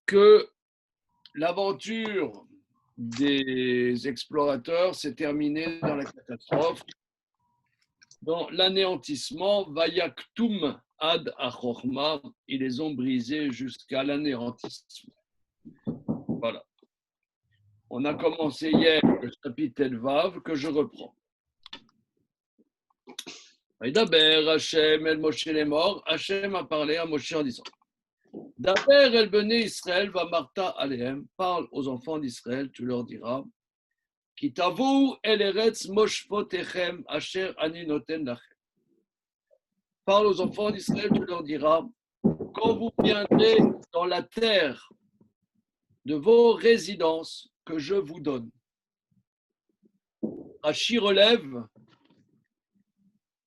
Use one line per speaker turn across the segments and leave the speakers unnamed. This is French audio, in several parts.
que l'aventure des explorateurs s'est terminée dans la catastrophe, dans l'anéantissement, Vayaktum ad achorma, ils les ont brisés jusqu'à l'anéantissement. Voilà. On a commencé hier le chapitre Vav que je reprends. Daber Hachem el Moshe les morts. Hachem a parlé à Moshe en disant Daber el Bene Israël va Martha Alehem, parle aux enfants d'Israël, tu leur diras Ki tavu el eretz moshpotechem asher ani noten lachem. Parle aux enfants d'Israël, tu leur diras quand vous viendrez dans la terre de vos résidences que je vous donne. Rachi relève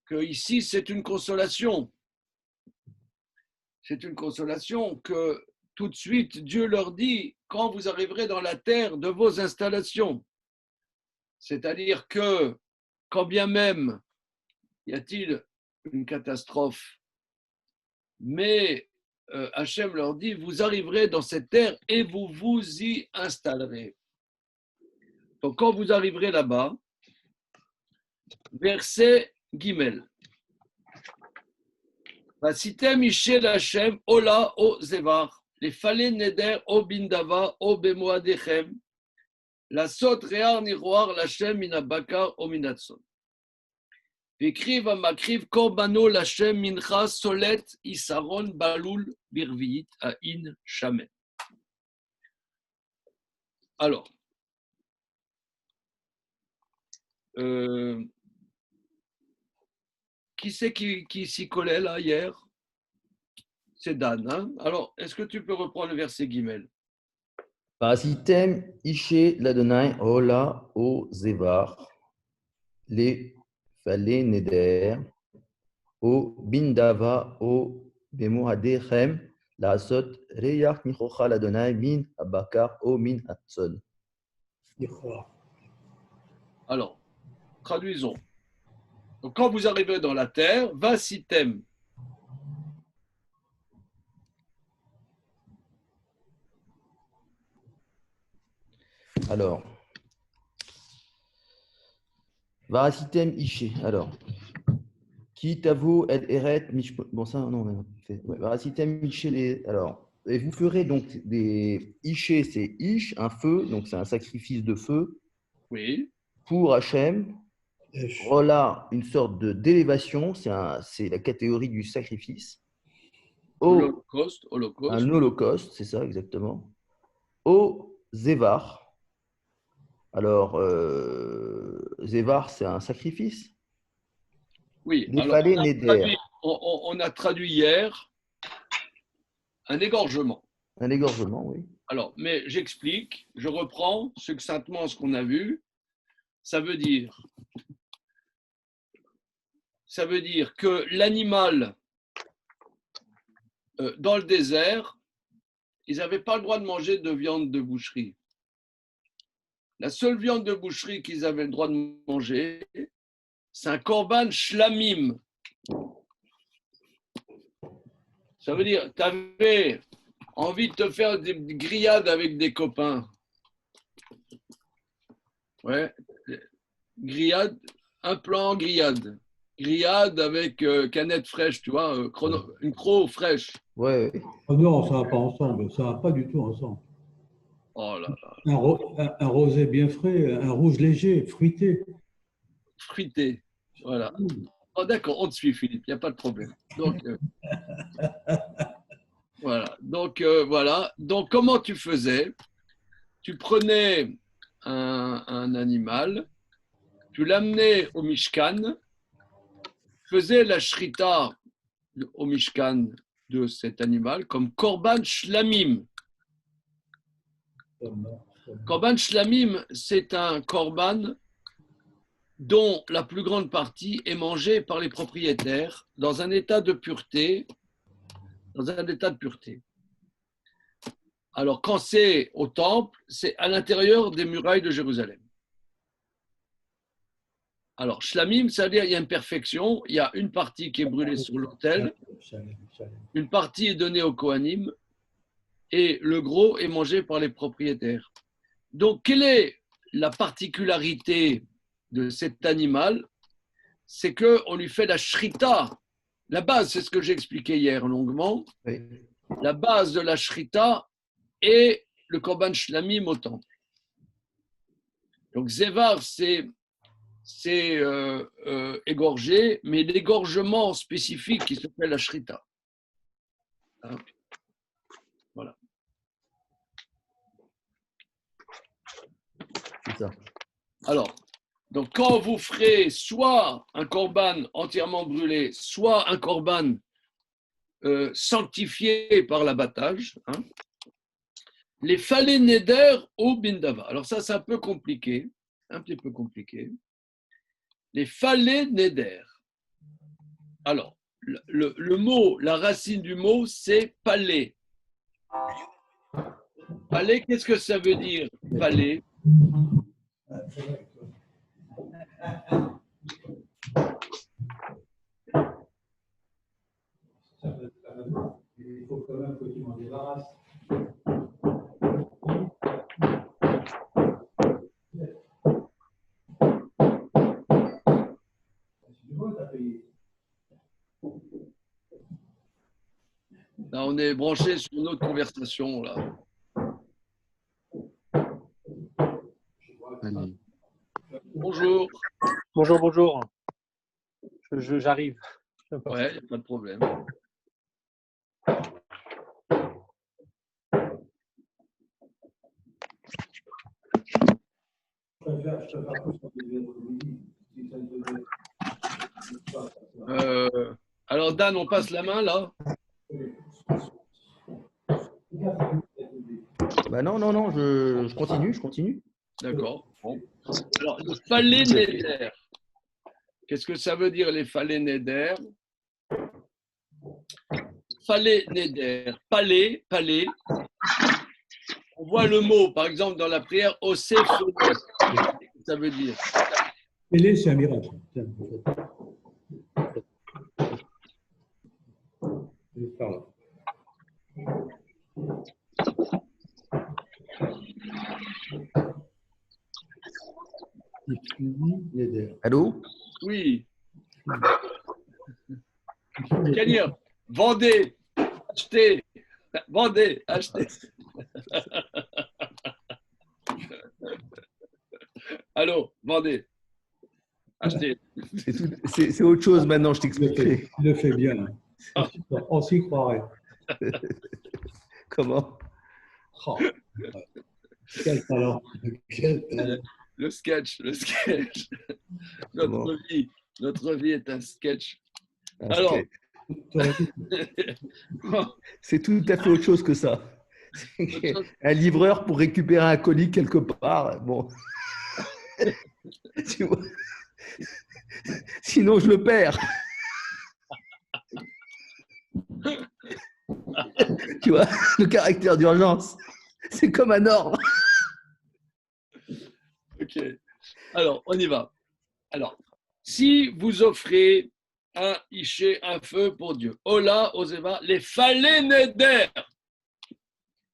que ici c'est une consolation. C'est une consolation que tout de suite Dieu leur dit quand vous arriverez dans la terre de vos installations. C'est-à-dire que quand bien même y a-t-il une catastrophe, mais Hachem leur dit vous arriverez dans cette terre et vous vous y installerez. Donc quand vous arriverez là-bas, verset Gimel. Vasitem Ishel Hashem Ola O Zevar, les Falé Neder O Bindava O Bemoadechem, la Sot Rear Niroar Lachem Minabakar O Minatson. Vekriv Amakriv Korbano Lachem Mincha Solet Isaron Balul Birviit Ain Shamen. Alors, qui c'est qui s'y collait là hier? C'est Dan. Hein? Alors, est-ce que tu peux reprendre le verset Guimel?
Parasitem Ishe Ladonai Ola O Zevar, les Falé Neder, O Bindava O Bemoadechem, la Sot Reyach Nichocha Ladonai Min Abakar O Min Hatson.
Alors, traduisons. Donc, quand vous arrivez dans la terre, Vasitem.
Alors, Varasitem Ishe. Alors, qui tavo el eret mish. Bon, ça, non, on a fait. Ouais, Varasitem Ishe. Alors, et vous ferez donc des Ishe, c'est Ish, un feu, donc c'est un sacrifice de feu.
Oui.
Pour Hachem. Voilà une sorte d'élévation, c'est la catégorie du sacrifice.
Holocauste.
Un holocauste, c'est ça exactement. Au Zévar. Alors, Zévar, c'est un sacrifice.
Oui, on a traduit hier un égorgement.
Un égorgement, oui.
Alors, mais j'explique, je reprends succinctement ce qu'on a vu. Ça veut dire que l'animal, dans le désert, ils n'avaient pas le droit de manger de viande de boucherie. La seule viande de boucherie qu'ils avaient le droit de manger, c'est un korban shlamim. Ça veut dire, tu avais envie de te faire des grillades avec des copains. Ouais, grillade, un plan grillade. Grillade avec canette fraîche, tu vois, une croc fraîche.
Ouais.
Oh non, ça ne va pas ensemble, ça ne va pas du tout ensemble.
Oh là là.
Un rosé bien frais, un rouge léger, fruité.
Fruité, voilà. Oh, d'accord, on te suit, Philippe, il n'y a pas de problème. Donc, voilà. Donc, comment tu faisais? Tu prenais un animal, tu l'amenais au Mishkan, faisais la shrita au Mishkan de cet animal comme korban shlamim. Korban shlamim, c'est un korban dont la plus grande partie est mangée par les propriétaires dans un état de pureté. Alors, quand c'est au temple, c'est à l'intérieur des murailles de Jérusalem. Alors, shlamim, ça veut dire qu'il y a une perfection. Il y a une partie qui est brûlée sur l'autel, une partie est donnée aux Kohanim, et le gros est mangé par les propriétaires. Donc, quelle est la particularité de cet animal? C'est qu'on lui fait la shrita. La base, c'est ce que j'ai expliqué hier longuement.
Oui.
La base de la shrita est le korban shlamim au temple. Donc, zevar, c'est égorgé, mais l'égorgement spécifique qui s'appelle la shrita. Hein? Voilà.
C'est ça.
Alors, donc quand vous ferez soit un korban entièrement brûlé, soit un korban sanctifié par l'abattage, hein, les falais neder au bindava. Alors ça, c'est un peu compliqué, un petit peu compliqué. Les falais neder. Alors, le mot, la racine du mot, c'est palais. Palais, qu'est-ce que ça veut dire, palais?
Il faut quand même que tu m'en débarrasses.
Là, on est branché sur une autre conversation, là.
Allez.
Bonjour.
Bonjour, bonjour. J'arrive.
Ouais, y a pas de problème. Alors, Dan, on passe la main, là?
Bah non, je continue.
D'accord. Bon. Alors, les falais neder. Qu'est-ce que ça veut dire, les falais neder? Falais neder. Palais. On voit le mot, par exemple, dans la prière, osef. Ça veut dire.
Pélé, c'est un miracle.
Allô?
Oui. Gagnant. Vendez. Achetez. Vendez. Achetez. Allô, vendez. Achetez.
C'est autre chose maintenant, je t'expliquerai.
Il le fait bien. On s'y croirait.
Comment?
Oh. Quel talent. Quel talent.
Le sketch. Notre vie est un sketch. Alors,
c'est tout à fait autre chose que ça. Un livreur pour récupérer un colis quelque part. Bon. Tu vois. Sinon, je le perds. Tu vois, le caractère d'urgence, c'est comme un ordre.
Ok. Alors, on y va. Alors, si vous offrez un iché, un feu pour Dieu, Ola, Oseva, les falais neder.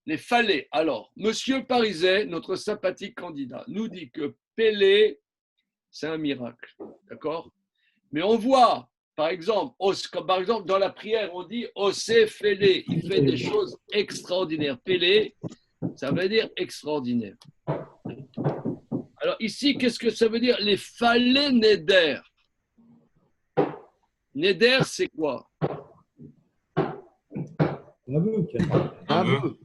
Les falais. Alors, Monsieur Pariset, notre sympathique candidat, nous dit que Pélé, c'est un miracle. D'accord? Mais on voit, par exemple, dans la prière, on dit Osé Félé. Il fait des choses extraordinaires. Pélé, ça veut dire extraordinaire. Alors ici, qu'est-ce que ça veut dire? Les falais neder. Neder, c'est quoi?
Un vœu.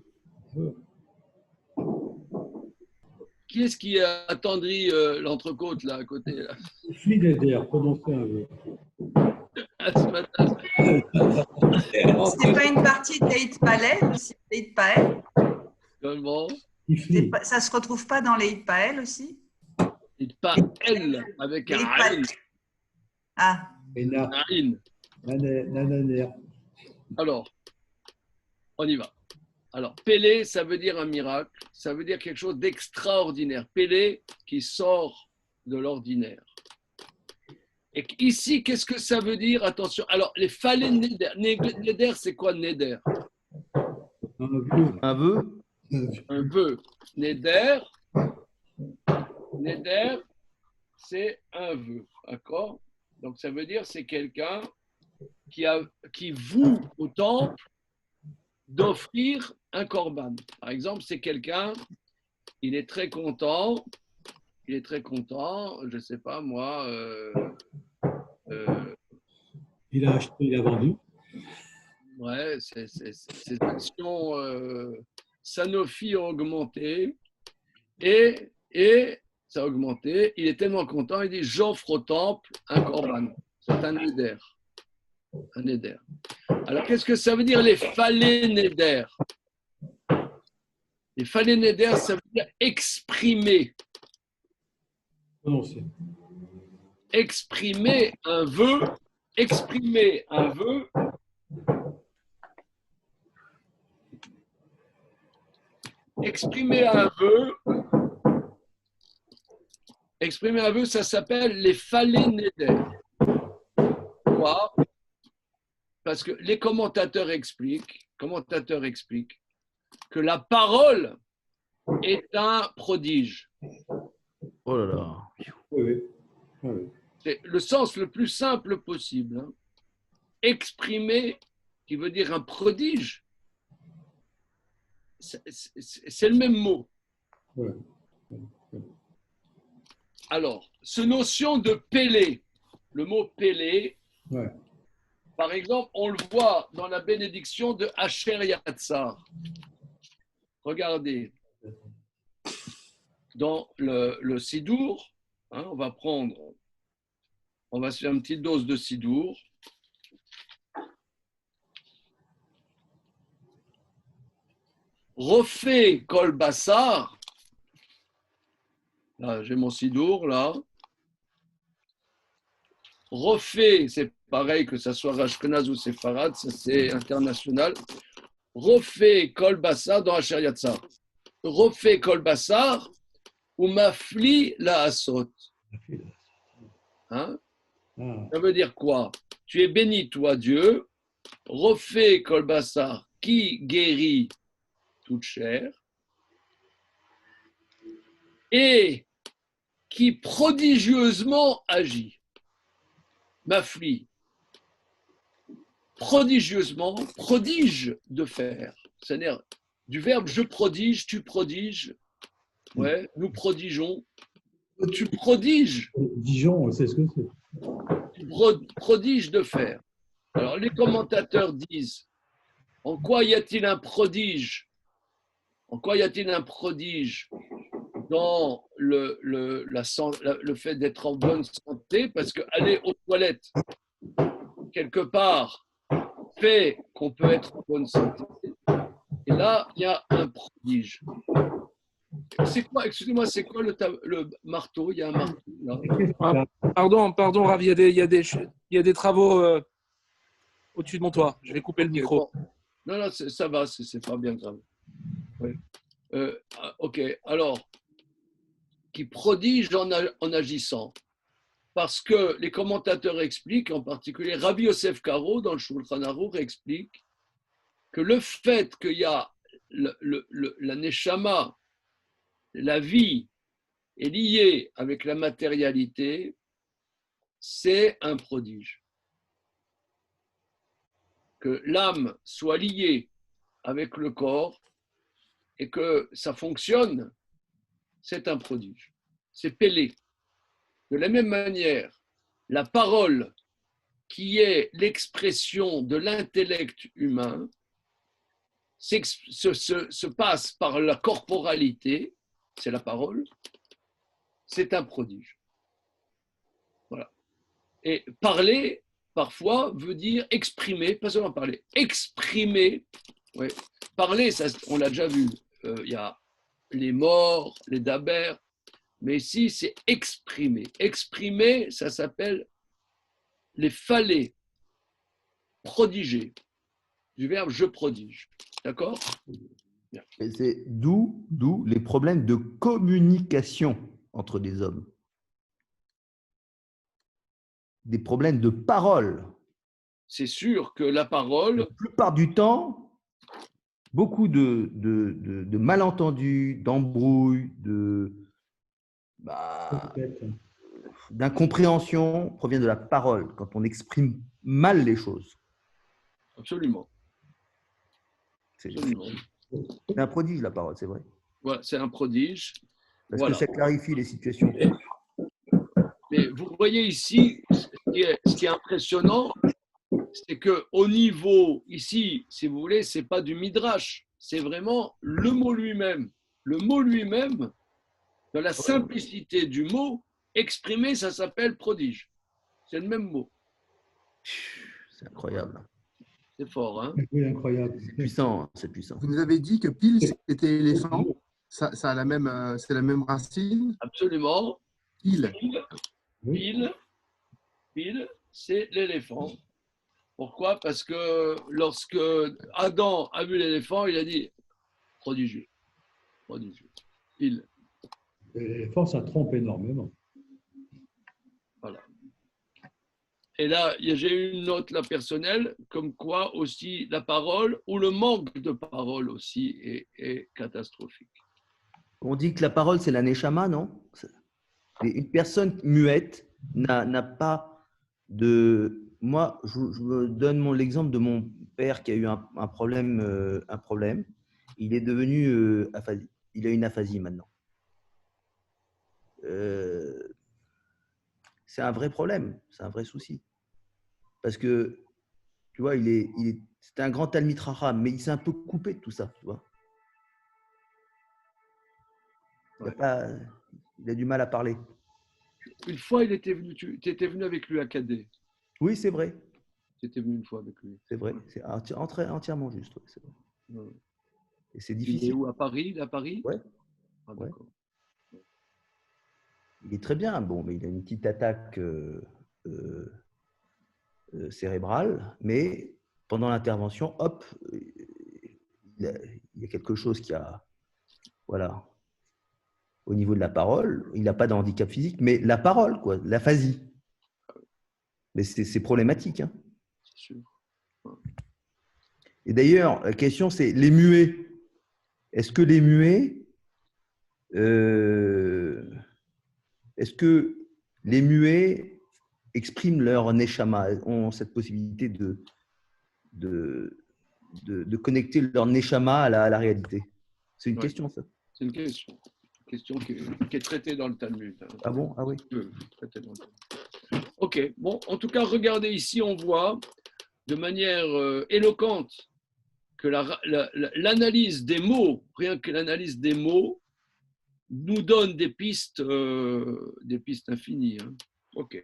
Qui est-ce qui a attendri l'entrecôte là à côté là?
Flinéder, prononcez un vœu.
Ce matin.
C'est pas une partie d'Eit Palais aussi, Eit Paël?
Comment?
Ça se retrouve pas dans les Eit Paël aussi?
Il pas elle avec un aïn.
Ah.
Alors, on y va. Alors, Pélé, ça veut dire un miracle, ça veut dire quelque chose d'extraordinaire. Pélé qui sort de l'ordinaire. Et ici, qu'est-ce que ça veut dire? Attention. Alors, les falais neder. Neder, c'est quoi neder?
Un vœu.
Un vœu. Neder, c'est un vœu. D'accord? Donc, ça veut dire c'est quelqu'un qui voue au temple d'offrir un korban. Par exemple, c'est quelqu'un, il est très content, je ne sais pas moi,
Il a acheté, il a vendu.
ouais, ses actions Sanofi ont augmenté et ça a augmenté. Il est tellement content, il dit j'offre au temple un korban. C'est un neder. Un neder. Alors, qu'est-ce que ça veut dire les falés neder? Les falés neder, ça veut dire exprimer.
Prononcé.
Exprimer un vœu. Exprimer un vœu. Exprimer un vœu. Exprimer un vœu, ça s'appelle les falés neder. Pourquoi? Parce que les commentateurs expliquent que la parole est un prodige.
Oh là là.
Oui, oui. Oui.
C'est le sens le plus simple possible. Hein. Exprimer, qui veut dire un prodige, c'est le même mot.
Oui.
Alors, ce notion de pélé, le mot pélé,
Oui.
par exemple, on le voit dans la bénédiction de Asher Yatzar. Regardez, dans le Sidour, hein, on va se faire une petite dose de Sidour. Refait Kol Bassar. Là, j'ai mon Sidour, là. Refait, c'est pareil que ça soit Ashkenaz ou Séfarad, ça c'est international. Refait Kol Bassar dans Asher Yatzar. Refait Kol Bassar ou Mafli la Asot. Hein? Ça veut dire quoi? Tu es béni, toi, Dieu. Refait Kol Bassar qui guérit toute chair et qui prodigieusement agit. Mafli. Prodigieusement, prodige de faire. C'est-à-dire du verbe je prodige, tu prodiges. Ouais, nous prodigeons. Tu prodiges.
Dijon, c'est ce que c'est.
Tu prodiges de faire. Alors les commentateurs disent en quoi y a-t-il un prodige? En quoi y a-t-il un prodige dans le fait d'être en bonne santé? Parce qu'aller aux toilettes, quelque part, fait qu'on peut être en bonne santé. Et là, il y a un prodige. C'est quoi, excusez-moi, c'est quoi le marteau? Il y a un marteau là.
Pardon, Rav, il y a des travaux au-dessus de mon toit. Je vais couper le micro.
Bon. Non, ça va, c'est pas bien grave. Oui. Ok, alors, qui prodige en agissant. Parce que les commentateurs expliquent, en particulier Rabbi Yosef Karo, dans le Shulchan Aruch, explique que le fait qu'il y a la neshama, la vie, est liée avec la matérialité, c'est un prodige. Que l'âme soit liée avec le corps et que ça fonctionne, c'est un prodige. C'est Pélé. De la même manière, la parole qui est l'expression de l'intellect humain se passe par la corporalité, c'est la parole, c'est un prodige. Voilà. Et parler, parfois, veut dire exprimer, pas seulement parler, exprimer. Ouais. Parler, ça, on l'a déjà vu, il y a les morts, les daber, mais ici, c'est exprimer. Exprimer, ça s'appelle les falais, prodiger, du verbe je prodige. D'accord?
Et c'est d'où les problèmes de communication entre des hommes. Des problèmes de parole.
C'est sûr que la parole.
La plupart du temps, beaucoup de malentendus, d'embrouilles,
Peut-être.
d'incompréhension proviennent de la parole, quand on exprime mal les choses.
Absolument.
C'est
Absolument.
un prodige, la parole, c'est vrai.
Voilà, c'est un prodige.
Parce
Voilà.
que ça clarifie les situations.
Mais vous voyez ici, ce qui est impressionnant, c'est qu'au niveau, ici, si vous voulez, ce n'est pas du midrash, c'est vraiment le mot lui-même. Le mot lui-même, dans la simplicité du mot, exprimé, ça s'appelle prodige. C'est le même mot.
C'est incroyable.
C'est fort, hein?
Oui, incroyable.
C'est puissant, c'est puissant.
Vous nous avez dit que pile, c'était éléphant. Ça a la même, c'est la même racine.
Absolument.
Pile.
Pile, c'est l'éléphant. Pourquoi? Parce que lorsque Adam a vu l'éléphant, il a dit prodigieux. Prodigieux. Pile.
L'éléphant, ça trompe énormément.
Voilà. Et là, j'ai eu une note là, personnelle, comme quoi aussi la parole ou le manque de parole aussi est catastrophique.
On dit que la parole, c'est la neshama, non? Et une personne muette n'a pas de… Moi, je me donne l'exemple de mon père qui a eu un problème. Il est devenu aphasie. Il a une aphasie maintenant. C'est un vrai problème, c'est un vrai souci. Parce que, tu vois, c'est un grand Talmid Chacham, mais il s'est un peu coupé de tout ça, tu vois. Il a du mal à parler.
Une fois, il était venu, tu étais venu avec lui à Cadet.
Oui, c'est vrai.
Tu étais venu une fois avec lui.
C'est vrai, c'est entièrement juste. Ouais, c'est vrai.
Ouais.
Et c'est
Il est
difficile.
où? À Paris? À Paris?
Ouais.
Ah,
Ouais.
d'accord.
Il est très bien, bon, mais il a une petite attaque cérébrale, mais pendant l'intervention, hop, il y a quelque chose qui a, voilà, au niveau de la parole, il n'a pas de handicap physique, mais la parole, quoi, l'aphasie. Mais c'est problématique. Hein.
C'est sûr.
Et d'ailleurs, la question, c'est les muets. Est-ce que les muets, expriment leur neshama, ont cette possibilité de connecter leur neshama à la réalité? C'est une question, ça.
C'est une question. Une question qui est traitée dans le Talmud. Hein.
Ah bon? Ah oui.
Traitée dans le Talmud. Ok. Bon, en tout cas, regardez ici, on voit de manière éloquente que l'analyse des mots, rien que l'analyse des mots, nous donne des pistes infinies. Hein. Ok.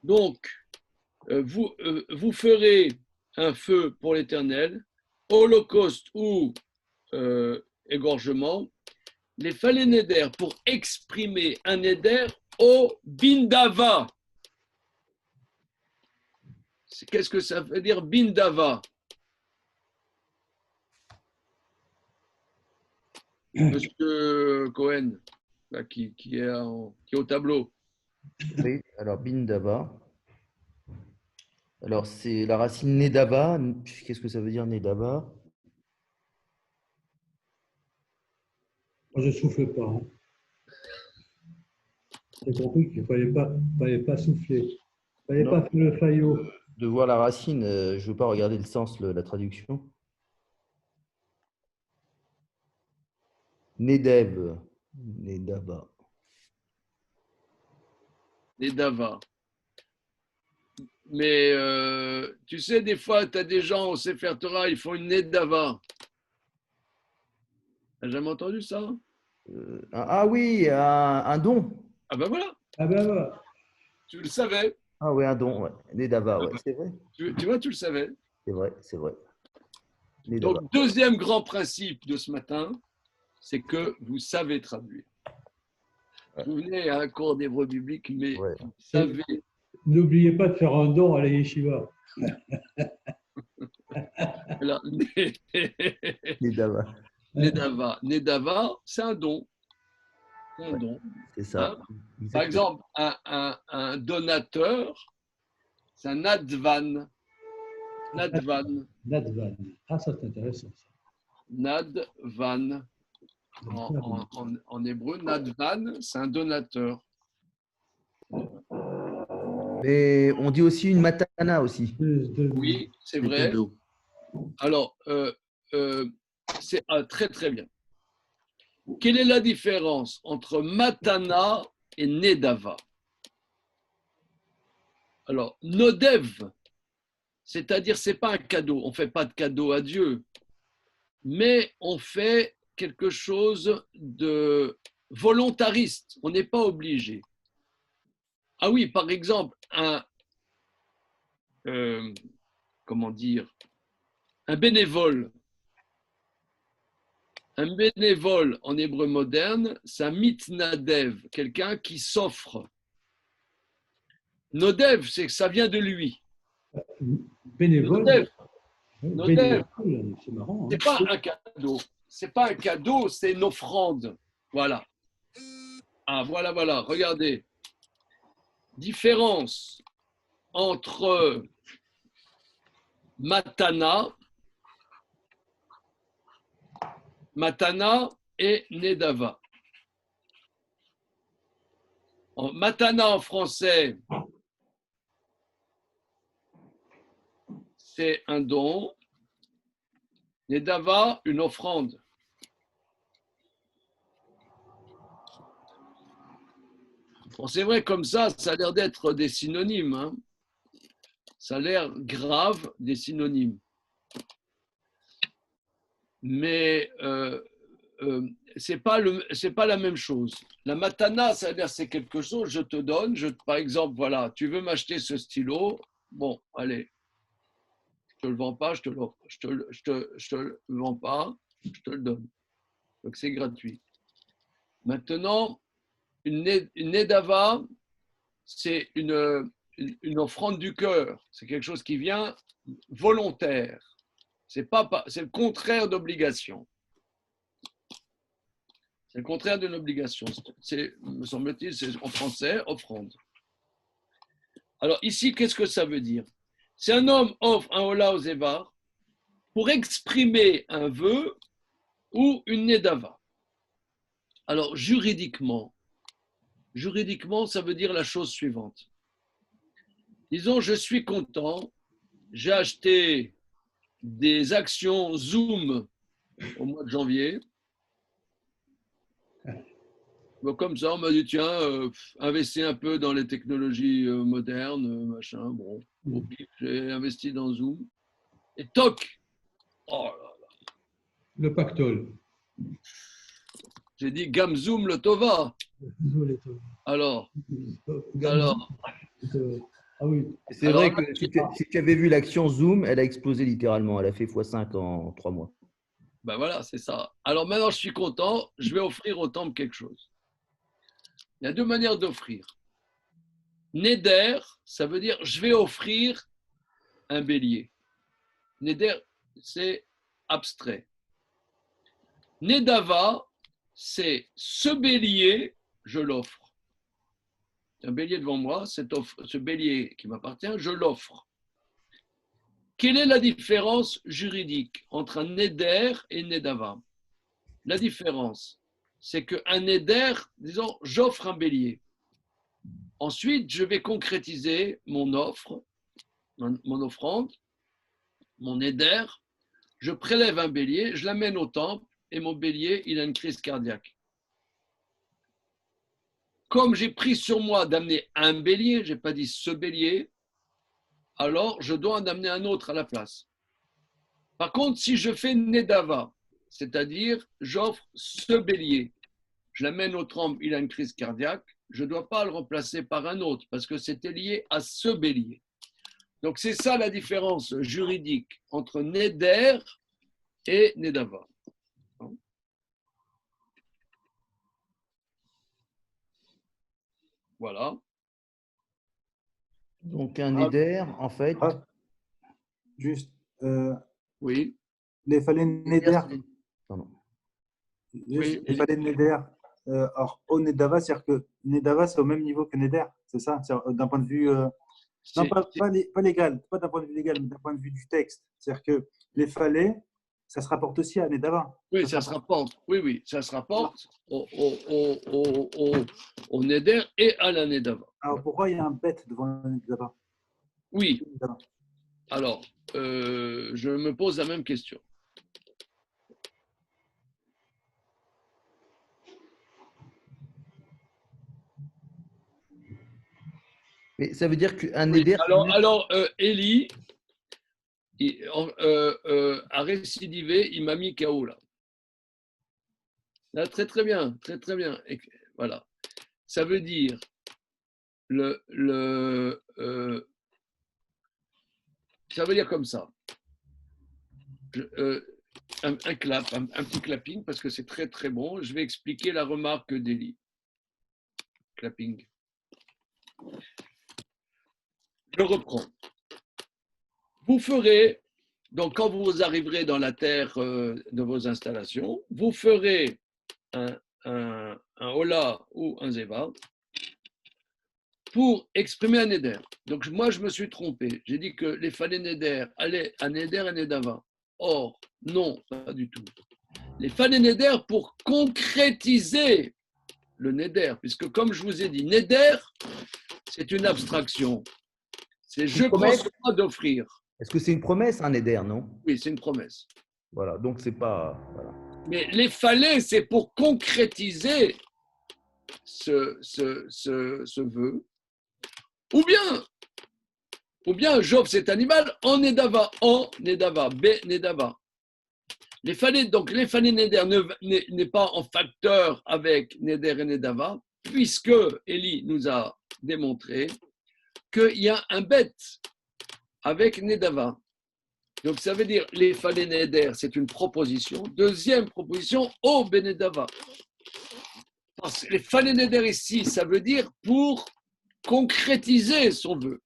Donc, vous ferez un feu pour l'Éternel, holocauste ou égorgement, les falais néder pour exprimer un néder au bindava. Qu'est-ce que ça veut dire bindava? Monsieur Cohen, là, qui est au tableau.
Oui, alors bindava. Alors, c'est la racine nedava. Qu'est-ce que ça veut dire nedava?
Moi, je ne souffle pas. Hein. J'ai compris qu'il ne fallait pas souffler. Il ne fallait pas faire le faillot.
De voir la racine, je ne veux pas regarder le sens, la traduction. Nedev, nedava.
Nedava. Mais tu sais, des fois, tu as des gens au Sefer Torah, ils font une nedava. Tu n'as jamais entendu ça?
Ah oui, un don.
Ah ben voilà,
Ah ben voilà.
tu le savais.
Ah oui, un don, ouais. Nedava, ouais, c'est vrai.
Tu vois, tu le savais.
C'est vrai, c'est vrai. Nedava.
Donc, deuxième grand principe de ce matin, c'est que vous savez traduire.
Ouais.
Vous venez à un cours d'hébreu biblique, mais
Ouais.
vous savez.
N'oubliez pas de faire un don à la yeshiva.
Alors,
Nedava,
Nedava, c'est un don. C'est un don.
c'est ça.
Par exemple, un donateur, c'est un nadvan. Nadvan.
Nadvan. Ah, ça c'est intéressant. Ça.
Nadvan. En hébreu, Nadvan, c'est un donateur.
Mais on dit aussi une matana aussi.
Oui, c'est
Des
vrai.
cadeaux.
Alors, c'est très très bien. Quelle est la différence entre matana et nedava? Alors, nodev, c'est-à-dire c'est pas un cadeau, on fait pas de cadeau à Dieu, mais on fait quelque chose de volontariste, on n'est pas obligé. Ah oui, par exemple, comment dire, un bénévole. Un bénévole en hébreu moderne, c'est un mitnadev, quelqu'un qui s'offre. Nodev, c'est que ça vient de lui.
Bénévole.
Nodev,
Bénévole, c'est marrant.
c'est pas un cadeau. C'est pas un cadeau, c'est une offrande. Voilà. Ah, voilà, voilà. Regardez. Différence entre matana et nedava. Matana en français, c'est un don. Nedava, une offrande. Bon, c'est vrai, comme ça a l'air d'être des synonymes. Hein. Ça a l'air grave des synonymes. Mais c'est pas la même chose. La matana, ça veut dire c'est quelque chose, je te donne, par exemple, voilà, tu veux m'acheter ce stylo, bon, allez, je te le vends pas, je te le vends pas, je te le donne. Donc c'est gratuit. Maintenant, une nedava, c'est une offrande du cœur, c'est quelque chose qui vient volontaire. C'est le contraire d'obligation. C'est le contraire d'une obligation. C'est, me semble-t-il, c'est en français, offrande. Alors ici, qu'est-ce que ça veut dire? Si un homme offre un hola aux évar pour exprimer un vœu ou une nedava. Alors juridiquement, ça veut dire la chose suivante. Disons, je suis content, j'ai acheté des actions Zoom au mois de janvier. Bon, comme ça, on m'a dit, tiens, investis un peu dans les technologies modernes, machin. Bon, j'ai investi dans Zoom. Et toc! Oh là là.
Le pactole.
J'ai dit Gamzoum le Tova. Alors.
Ah oui.
C'est vrai que si tu avais vu l'action Zoom, elle a explosé littéralement. Elle a fait x5 en 3 mois.
Ben voilà, c'est ça. Alors maintenant, je suis content, je vais offrir au temple quelque chose. Il y a deux manières d'offrir. Neder, ça veut dire je vais offrir un bélier. Neder, c'est abstrait. Nedava, c'est ce bélier, je l'offre. Un bélier devant moi, ce bélier qui m'appartient, je l'offre. Quelle est la différence juridique entre un neder et nedava? La différence, c'est qu'un neder, disons, j'offre un bélier. Ensuite, je vais concrétiser mon offre, mon offrande, mon neder. Je prélève un bélier, je l'amène au temple et mon bélier, il a une crise cardiaque. Comme j'ai pris sur moi d'amener un bélier, je n'ai pas dit ce bélier, alors je dois en amener un autre à la place. Par contre, si je fais nedava, c'est-à-dire j'offre ce bélier, je l'amène au temple, il a une crise cardiaque, je ne dois pas le remplacer par un autre parce que c'était lié à ce bélier. Donc c'est ça la différence juridique entre neder et nedava. Voilà.
Donc un neder, en fait.
Juste.
Oui.
Les fallait neder.
Pardon.
Juste, les fallait neder. Alors, au nedava, c'est-à-dire que nedava, c'est au même niveau que neder, c'est ça? D'un point de vue. Non, pas légal, pas d'un point de vue légal, mais d'un point de vue du texte. C'est-à-dire que les fallait, ça se rapporte aussi à Nedava.
Oui, ça se rapporte. Oui, ça se rapporte au Neder et à la Nedava.
Alors pourquoi il y a un bête devant le Nedava?
Oui. Alors, je me pose la même question.
Mais ça veut dire qu'un
Oui,
Neder.
alors Eli a récidivé, il m'a mis KO là. Là, très très bien, très très bien. Et voilà. Ça veut dire ça veut dire comme ça. Un clap, un petit clapping parce que c'est très très bon. Je vais expliquer la remarque d'Eli. Clapping. Je reprends. Vous ferez, donc quand vous arriverez dans la terre de vos installations, vous ferez un hola ou un zeva pour exprimer un neder. Donc moi, je me suis trompé. J'ai dit que les falais neder allaient à neder et nedava. Or, non, pas du tout. Les falais neder pour concrétiser le neder, puisque comme je vous ai dit, neder, c'est une abstraction. C'est je conçois d'offrir.
Est-ce que c'est une promesse, un Neder, non?
Oui, c'est une promesse.
Voilà, donc c'est pas. Voilà.
Mais les falais, c'est pour concrétiser ce vœu. Ou bien Job, cet animal, en Nedava, B, Nedava. Les falais, donc les falais Neder n'est pas en facteur avec Neder et Nedava, puisque Eli nous a démontré qu'il y a un bête avec Nedava. Donc ça veut dire les falais Neder, c'est une proposition. Deuxième proposition, au Benedava. Parce que les falais Neder ici, ça veut dire pour concrétiser son vœu.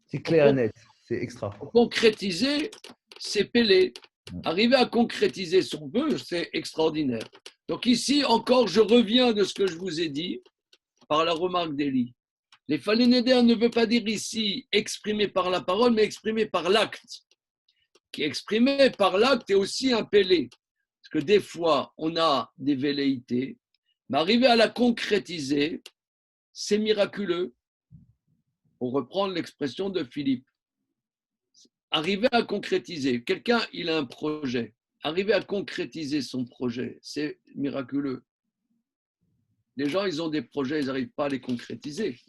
C'est clair et net, c'est extra.
Pour concrétiser, c'est Pélé. Arriver à concrétiser son vœu, c'est extraordinaire. Donc ici, encore, je reviens de ce que je vous ai dit par la remarque d'Élie. Les falais Neder ne veut pas dire ici exprimé par la parole, mais exprimé par l'acte. Qui est exprimé par l'acte est aussi un Pélé. Parce que des fois, on a des velléités, mais arriver à la concrétiser, c'est miraculeux. Pour reprendre l'expression de Philippe. Arriver à concrétiser. Quelqu'un, il a un projet. Arriver à concrétiser son projet, c'est miraculeux. Les gens, ils ont des projets, ils n'arrivent pas à les concrétiser.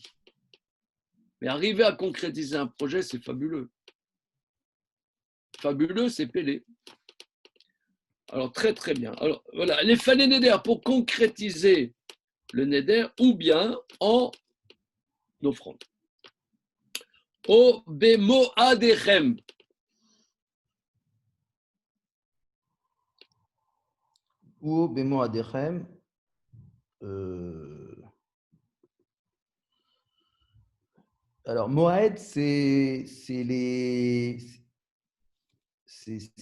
Mais arriver à concrétiser un projet, c'est fabuleux. Fabuleux, c'est Pélé. Alors, très, très bien. Alors, voilà, les falais Neder pour concrétiser le Neder ou bien en offrande. O bemo adechem.
Ou Bemo Adechem. Alors, Moed, c'est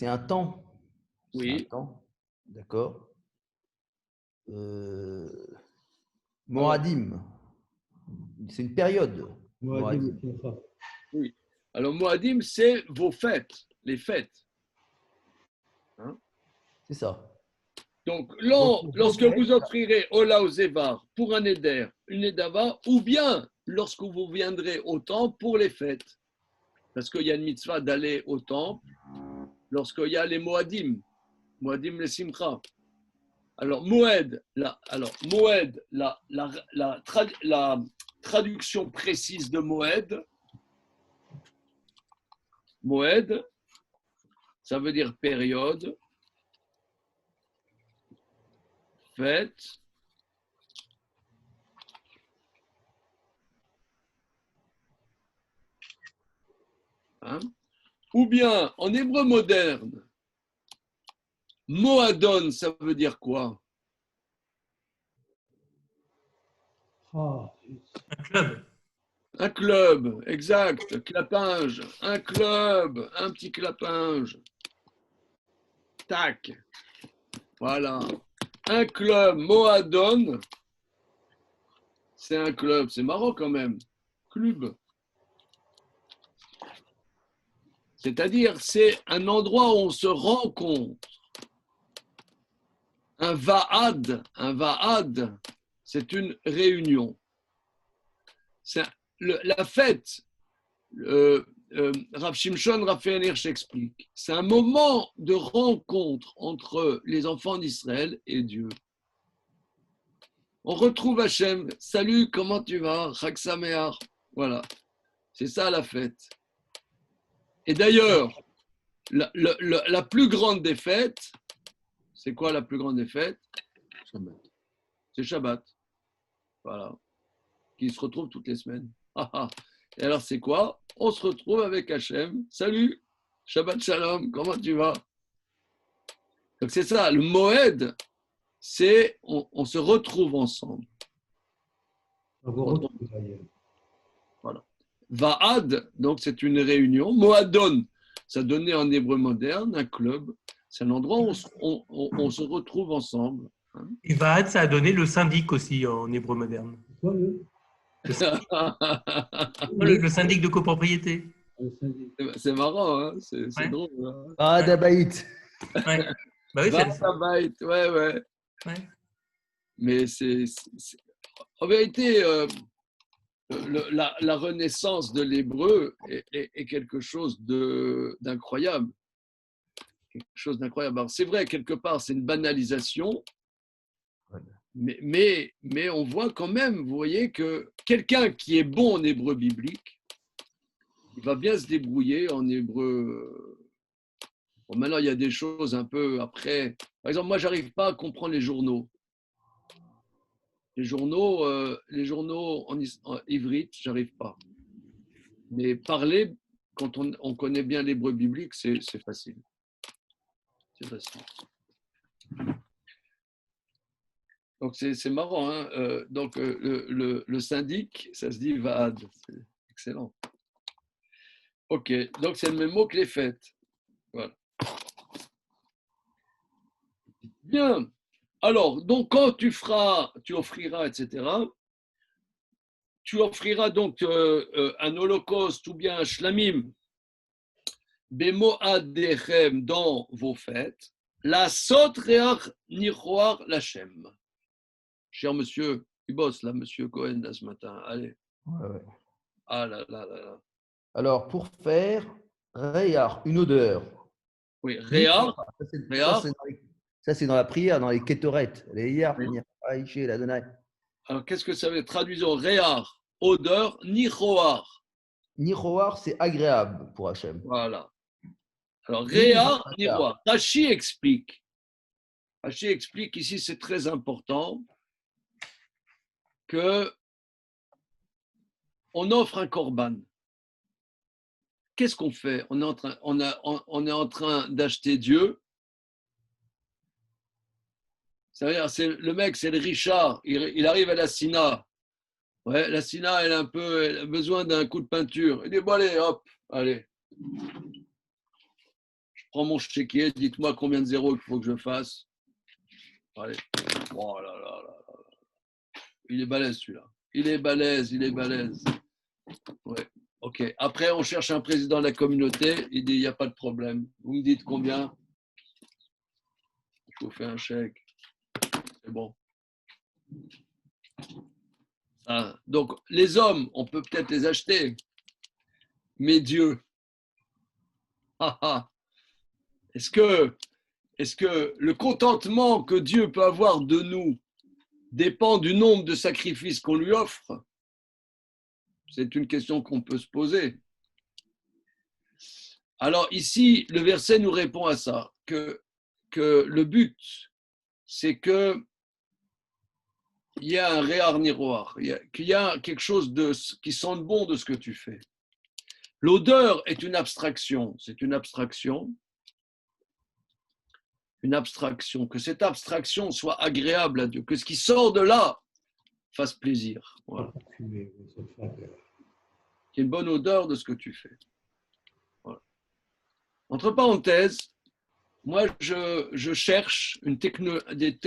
un temps.
Oui.
C'est un temps. D'accord. Moadim, c'est une période.
Moadim.
Oui. Alors, Moadim, c'est vos fêtes, les fêtes. Hein?
C'est ça.
Donc, lorsque vous offrirez Ola ou Zévar pour un Éder, une Edava, ou bien lorsque vous viendrez au temple pour les fêtes. Parce qu'il y a une mitzvah d'aller au temple lorsqu'il y a les Moadim, Moadim le Simcha. Alors, Moed, la traduction précise de Moed, ça veut dire période, fête, hein? Ou bien en hébreu moderne, Moadon, ça veut dire quoi?
Ah,
Un club, exact, clapinge, un club, un petit clapinge. Tac, voilà. Un club, Moadon, c'est un club, c'est marrant quand même. Club. C'est-à-dire, c'est un endroit où on se rencontre. Un va'ad, c'est une réunion. La fête, Rav Shimshon Raphaël Hirsch explique, c'est un moment de rencontre entre les enfants d'Israël et Dieu. On retrouve Hachem. Salut, comment tu vas? Chag Sameach. Voilà, c'est ça la fête. Et d'ailleurs, la plus grande des fêtes, c'est quoi la plus grande des fêtes? C'est Shabbat. Voilà. Qui se retrouve toutes les semaines. Et alors, c'est quoi? On se retrouve avec Hachem. Salut, Shabbat Shalom, comment tu vas? Donc, c'est ça, le Moed, c'est on se retrouve ensemble. Voilà. Va'ad, donc c'est une réunion. Moadon, ça donnait en hébreu moderne un club. C'est un endroit où on se retrouve ensemble.
Et Va'ad, ça a donné le syndic aussi en hébreu moderne. Le syndic de copropriété.
C'est marrant, hein, c'est drôle.
Ah, Dabaït.
Ouais. Bah oui,
Dabaït, ouais. Mais en vérité, la renaissance de l'hébreu est quelque chose d'incroyable. Quelque chose d'incroyable. Alors, c'est vrai, quelque part, c'est une banalisation. Mais on voit quand même, vous voyez, que quelqu'un qui est bon en hébreu biblique, il va bien se débrouiller en hébreu. Bon, maintenant, il y a des choses un peu après. Par exemple, moi, je n'arrive pas à comprendre les journaux. Les journaux en ivrite, je n'arrive pas. Mais parler, quand on connaît bien l'hébreu biblique, c'est facile. C'est facile. Donc, c'est marrant. Hein, donc, le syndic, ça se dit Vaad. C'est excellent. OK. Donc, c'est le même mot que les fêtes. Voilà. Bien. Alors, donc, quand tu offriras, etc., tu offriras donc un holocauste ou bien un shlamim, bemo'adechem, dans vos fêtes, la sotreach nichoar lachem. Cher monsieur, il bosse là, monsieur Cohen, là, ce matin. Allez.
Ouais.
Ah là là là là.
Alors, pour faire Réar, une odeur.
Oui, Réar.
Ça, c'est dans la prière, dans les kétorettes. Réar, la Donai.
Alors, qu'est-ce que ça veut dire? Traduisons Réar, odeur, Nichoar.
Nichoar, c'est agréable pour Hachem.
Voilà. Alors, Réar, Nichoar. Rashi explique ici, c'est très important, que on offre un korban. Qu'est-ce qu'on fait? On est en train d'acheter Dieu. C'est-à-dire, le mec, c'est le Richard. Il arrive à la Sina. Ouais, la Sina, elle a besoin d'un coup de peinture. Il dit, bon, allez, hop, allez. Je prends mon chéquier, dites-moi combien de zéros il faut que je fasse. Allez. Oh là là là là. Il est balèze, celui-là. Il est balèze. Ouais. OK. Après, on cherche un président de la communauté. Il dit, il n'y a pas de problème. Vous me dites combien? Je vous fais un chèque. C'est bon. Ah, donc, les hommes, on peut peut-être les acheter. Mais Dieu, est-ce que le contentement que Dieu peut avoir de nous dépend du nombre de sacrifices qu'on lui offre? C'est une question qu'on peut se poser. Alors ici, le verset nous répond à ça, que le but, c'est que il y a un réar niroir, qu'il y a quelque chose qui sente bon de ce que tu fais. L'odeur est une abstraction, c'est une abstraction, que cette abstraction soit agréable à Dieu, que ce qui sort de là fasse plaisir. Voilà. Qu'il y ait une bonne odeur de ce que tu fais. Voilà. Entre parenthèses, moi je cherche des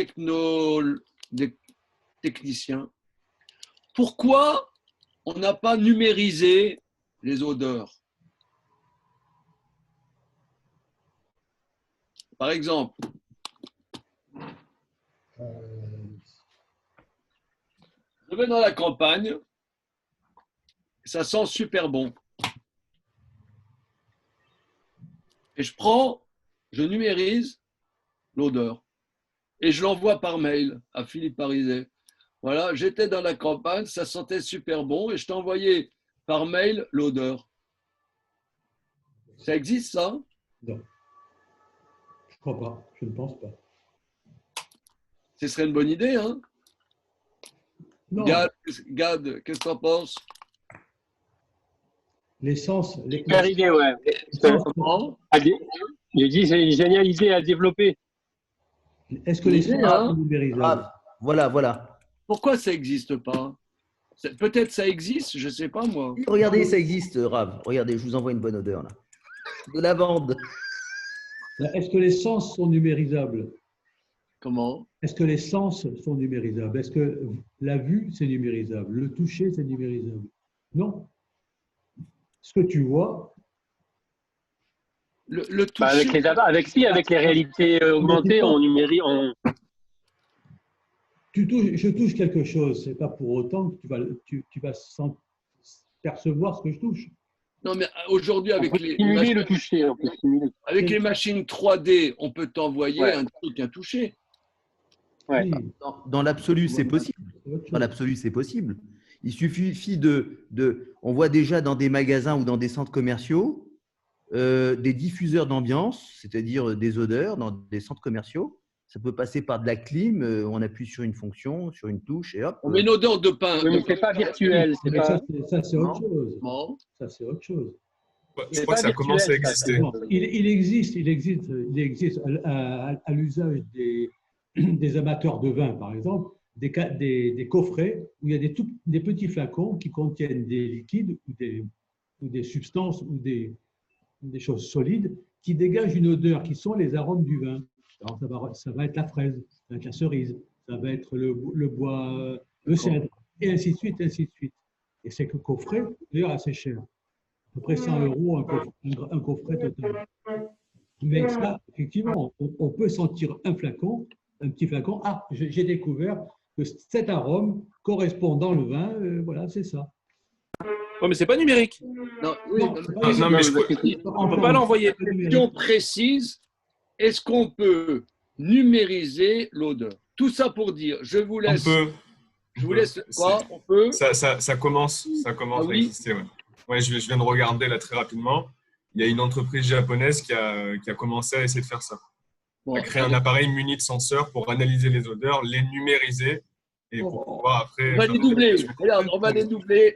techniciens. Pourquoi on n'a pas numérisé les odeurs? Par exemple, je vais dans la campagne, ça sent super bon. Et je numérise l'odeur. Et je l'envoie par mail à Philippe Parizet. Voilà, j'étais dans la campagne, ça sentait super bon et je t'ai envoyé par mail l'odeur. Ça existe, ça?
Non. Je crois pas. Je ne pense pas.
Ce serait une bonne idée, hein?
Non.
Gad, qu'est-ce que tu en penses?
L'essence.
Super idée, ouais.
Comment?
J'ai dit, c'est une géniale idée à développer.
Est-ce que l'essence
hein?
est numérisables?
Rav, voilà.
Pourquoi ça n'existe pas? Peut-être ça existe, je ne sais pas moi.
Regardez, ça existe, Rav. Regardez, je vous envoie une bonne odeur là. De lavande.
Est-ce que les sens sont numérisables?
Comment?
Est-ce que les sens sont numérisables? Est-ce que la vue, c'est numérisable? Le toucher, c'est numérisable? Non. Ce que tu vois,
Le toucher.
Avec les réalités augmentées, on numérise.
je touche quelque chose, c'est pas pour autant que tu vas percevoir ce que je touche.
Non, mais aujourd'hui, avec
le toucher.
Avec les machines 3D, on peut t'envoyer un truc, un toucher.
Ouais.
Oui.
Dans l'absolu, c'est possible. Dans l'absolu, c'est possible. Il suffit on voit déjà dans des magasins ou dans des centres commerciaux des diffuseurs d'ambiance, c'est-à-dire des odeurs dans des centres commerciaux. Ça peut passer par de la clim, on appuie sur une fonction, sur une touche et hop.
On met une odeur de pain.
Oui, mais c'est pas virtuel.
Mais ça, c'est autre chose.
Non.
Ça, c'est autre chose.
Je crois que ça commence à exister.
Non, il existe à l'usage des amateurs de vin, par exemple, des coffrets où il y a des petits flacons qui contiennent des liquides ou des substances ou des choses solides qui dégagent une odeur qui sont les arômes du vin. Alors ça va être la fraise, ça va être la cerise, ça va être le bois, le cèdre, et ainsi de suite, ainsi de suite. Et c'est que coffret, d'ailleurs, assez cher. À peu près 100 € un coffret total. Mais ça, effectivement, on peut sentir un petit flacon. Ah, j'ai découvert que cet arôme correspond dans le vin, voilà, c'est ça.
Ouais, mais c'est pas numérique.
Non,
mais
On peut pas l'envoyer.
question précise, est-ce qu'on peut numériser l'odeur? Tout ça pour dire, je vous laisse. Je vous laisse quoi? On peut?
Ça commence à exister. Ouais, je viens de regarder là très rapidement. Il y a une entreprise japonaise qui a commencé à essayer de faire ça. Elle a créé un appareil muni de senseurs pour analyser les odeurs, les numériser et pour pouvoir après.
On va les doubler. Regarde, on va les doubler.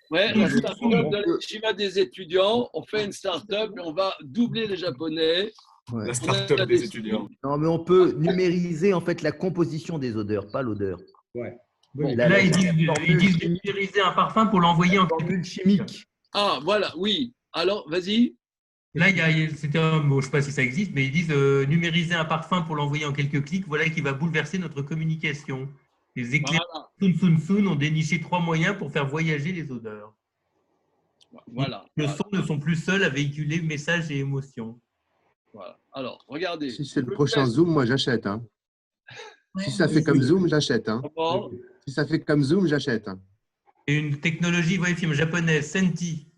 Ouais, la start-up de l'Yeshiva des étudiants, on fait une start-up et on va doubler les Japonais.
Ouais.
La start-up des étudiants.
Non, mais on peut numériser en fait la composition des odeurs, pas l'odeur.
Ouais.
Bon,
Là, ils disent de numériser un parfum pour l'envoyer en
formule chimique.
Ah, voilà, oui. Alors, vas-y.
Là, c'était un mot, je ne sais pas si ça existe, mais ils disent numériser un parfum pour l'envoyer en quelques clics, voilà qui va bouleverser notre communication. Les éclairs Sun ont déniché 3 moyens pour faire voyager les odeurs.
Voilà.
Le son ne sont plus seuls à véhiculer messages et émotions.
Voilà. Alors, regardez.
Si c'est le prochain Zoom, moi j'achète. Hein. Si ça fait comme Zoom, j'achète. Hein. Si ça fait comme Zoom, j'achète. Hein.
Et une technologie film japonaise, Senti,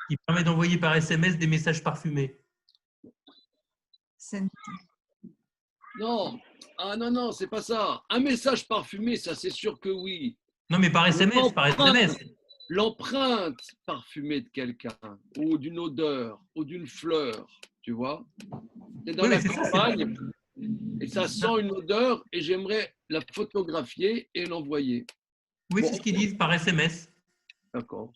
qui permet d'envoyer par SMS des messages parfumés.
Senti.
Non. Ah non, c'est pas ça. Un message parfumé, ça c'est sûr que oui.
Non, mais par SMS, par SMS.
L'empreinte parfumée de quelqu'un, ou d'une odeur, ou d'une fleur, tu vois. C'est dans la campagne, et ça sent une odeur, et j'aimerais la photographier et l'envoyer.
Oui, c'est ce qu'ils disent par SMS.
D'accord.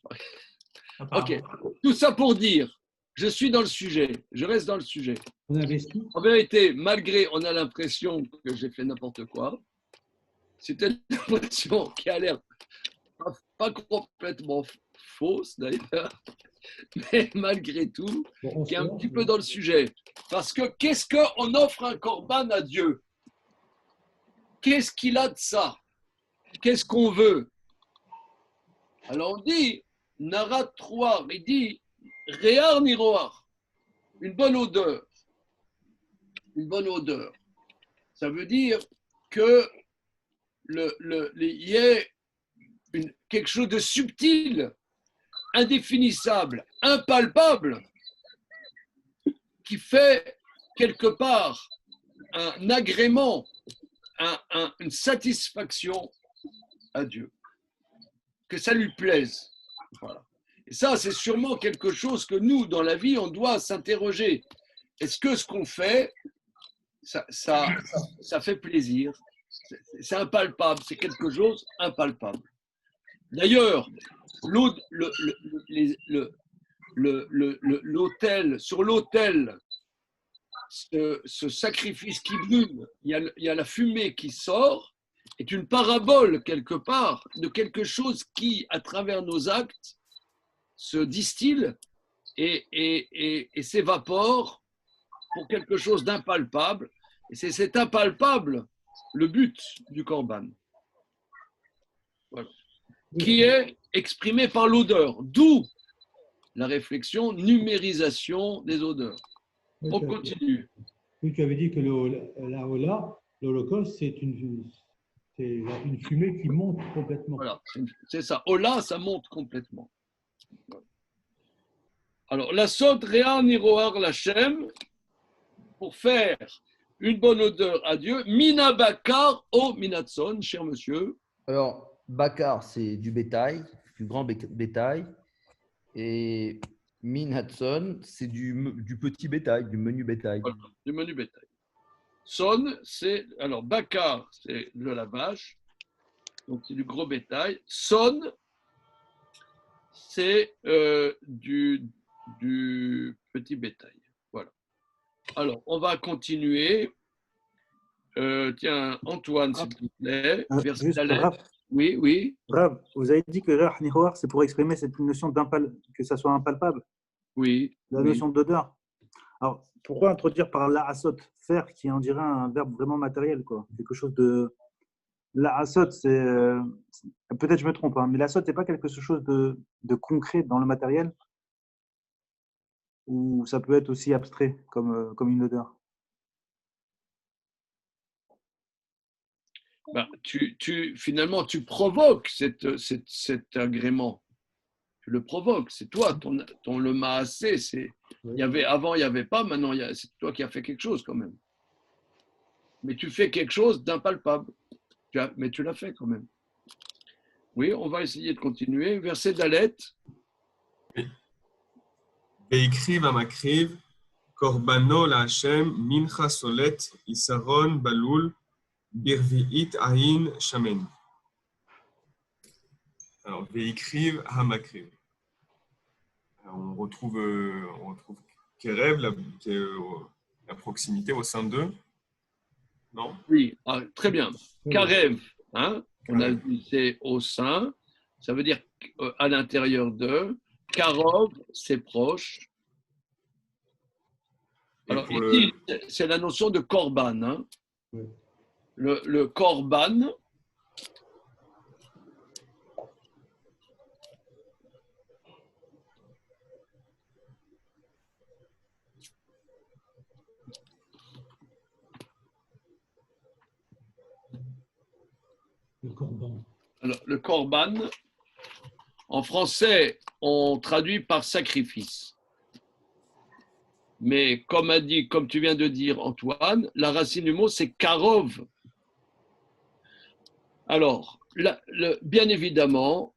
Ok. Tout ça pour dire, je suis dans le sujet, je reste dans le sujet. En vérité, malgré, on a l'impression que j'ai fait n'importe quoi, c'était une impression qui a l'air pas complètement fausse d'ailleurs, mais malgré tout, qui est un petit peu dans le sujet. Parce que qu'est-ce qu'on offre un corban à Dieu? Qu'est-ce qu'il a de ça? Qu'est-ce qu'on veut? Alors on dit, Narat Troar, il dit, Réar Niroar, une bonne odeur. une bonne odeur. Ça veut dire que il y ait quelque chose de subtil, indéfinissable, impalpable, qui fait quelque part un agrément, une satisfaction à Dieu, que ça lui plaise. Voilà. Et ça, c'est sûrement quelque chose que nous, dans la vie, on doit s'interroger. Est-ce que ce qu'on fait, ça fait plaisir? C'est impalpable, c'est quelque chose impalpable. D'ailleurs, sur l'autel, ce sacrifice qui brûle, il y a la fumée qui sort, est une parabole quelque part de quelque chose qui, à travers nos actes, se distille et s'évapore pour quelque chose d'impalpable. Et c'est cet impalpable le but du korban. Voilà. Qui est exprimé par l'odeur, d'où la réflexion, numérisation des odeurs. On continue.
Oui, tu avais dit que la Ola, l'Holocauste, c'est une fumée qui monte complètement.
Voilà, c'est ça. Ola, ça monte complètement. Voilà. Alors, la sod rea niroar lachem, pour faire une bonne odeur à Dieu, mina bakar o minatson, cher monsieur.
Alors, bakar, c'est du bétail, du grand bétail. Et minatson, c'est du petit bétail, du menu bétail.
Voilà, du menu bétail. Son, c'est. Alors, bakar, c'est de la vache. Donc, c'est du gros bétail. Son, c'est du petit bétail. Voilà. Alors, on va continuer. Tiens, Antoine, s'il te plaît.
Juste,
oui, oui.
Rav, vous avez dit que le nihoar, c'est pour exprimer cette notion que ça soit impalpable.
Oui.
La notion d'odeur. Alors, pourquoi introduire par la'asot, faire, qui en dirait un verbe vraiment matériel, quoi. Quelque chose de. La'asot, c'est. Peut-être je me trompe, hein, mais l'asot, c'est pas quelque chose de concret dans le matériel, ou ça peut être aussi abstrait comme une odeur.
Ben, finalement, tu provoques cet agrément. Tu le provoques. C'est toi, ton le maasé. Avant, il n'y avait pas. Maintenant, c'est toi qui as fait quelque chose quand même. Mais tu fais quelque chose d'impalpable. Mais tu l'as fait quand même. Oui, on va essayer de continuer. Verset d'Alet.
Veikriv amakriv, korbano la Hashem, mincha solet, isaron balul, birvi'it ayin shamen. Alors, Veikriv hamakriv. On retrouve Kerev, qui est la proximité au sein d'eux. Non?
Oui, très bien. Karev, hein, on a dit c'est au sein, ça veut dire à l'intérieur d'eux. Karov, c'est proche. Alors, ici, c'est la notion de korban. Hein. Oui. Le korban, alors, le korban, en français, on traduit par sacrifice. Mais comme tu viens de dire, Antoine, la racine du mot, c'est karov. Alors, bien évidemment,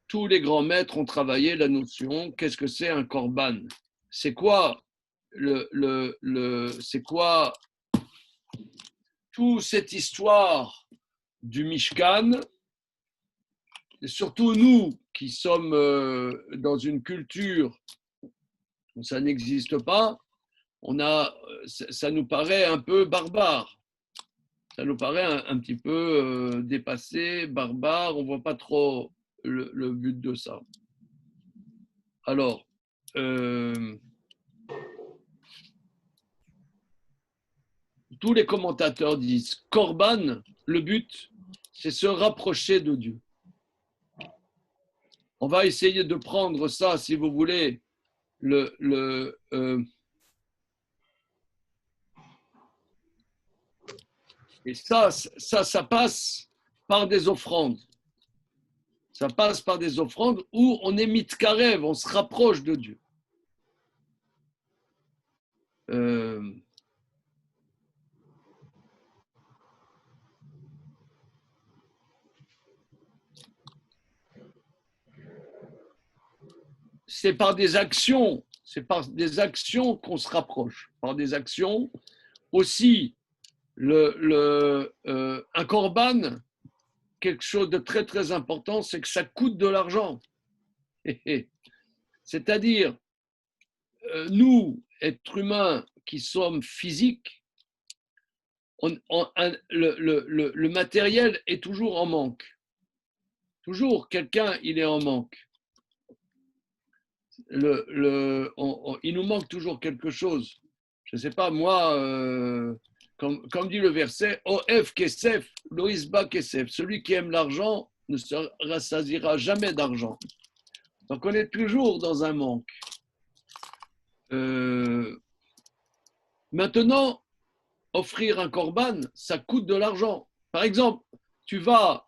tous les grands maîtres ont travaillé la notion, qu'est-ce que c'est un korban? C'est quoi c'est quoi toute cette histoire du Mishkan, et surtout nous qui sommes dans une culture où ça n'existe pas, ça nous paraît un peu barbare. Ça nous paraît un petit peu dépassé, barbare, on ne voit pas trop le but de ça. Alors, tous les commentateurs disent Korban, le but, c'est se rapprocher de Dieu. On va essayer de prendre ça, si vous voulez, Et ça passe par des offrandes. Ça passe par des offrandes où on est mitkarev, on se rapproche de Dieu. C'est par des actions qu'on se rapproche. Par des actions aussi, un korban, quelque chose de très très important, c'est que ça coûte de l'argent. C'est-à-dire, nous, êtres humains qui sommes physiques, le matériel est toujours en manque. Toujours, quelqu'un, il est en manque. Il nous manque toujours quelque chose. Je ne sais pas, moi, comme dit le verset, Oef Kesef, Loïsba Kesef, celui qui aime l'argent ne se rassasiera jamais d'argent. Donc on est toujours dans un manque. Maintenant, offrir un korban, ça coûte de l'argent. Par exemple, tu vas